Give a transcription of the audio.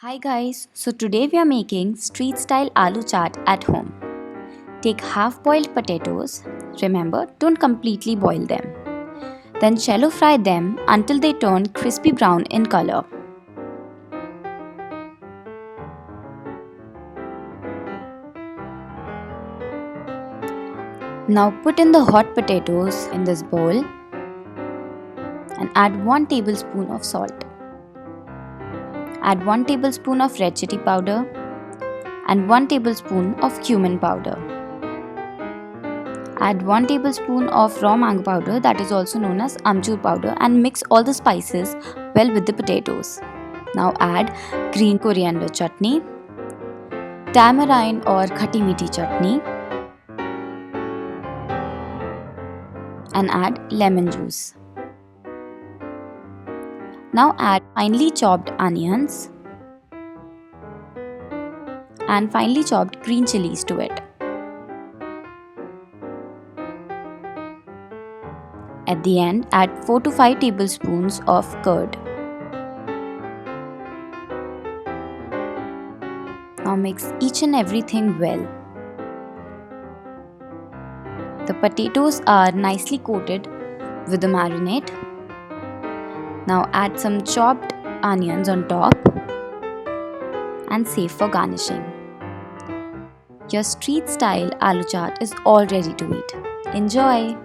Hi guys, so today we are making street style aloo chaat at home. Take half boiled potatoes, remember don't completely boil them. Then shallow fry them until they turn crispy brown in color. Now put in the hot potatoes in this bowl and add 1 tablespoon of salt. Add 1 tablespoon of red chili powder and 1 tablespoon of cumin powder. Add 1 tablespoon of raw mango powder, that is also known as amchur powder, and mix all the spices well with the potatoes. Now add green coriander chutney, tamarind or khati meethi chutney, and add lemon juice. Now add finely chopped onions and finely chopped green chilies to it. At the end, add 4 to 5 tablespoons of curd. Now mix each and everything well. The potatoes are nicely coated with the marinade. Now add some chopped onions on top and save for garnishing. Your street style aloo chaat is all ready to eat. Enjoy!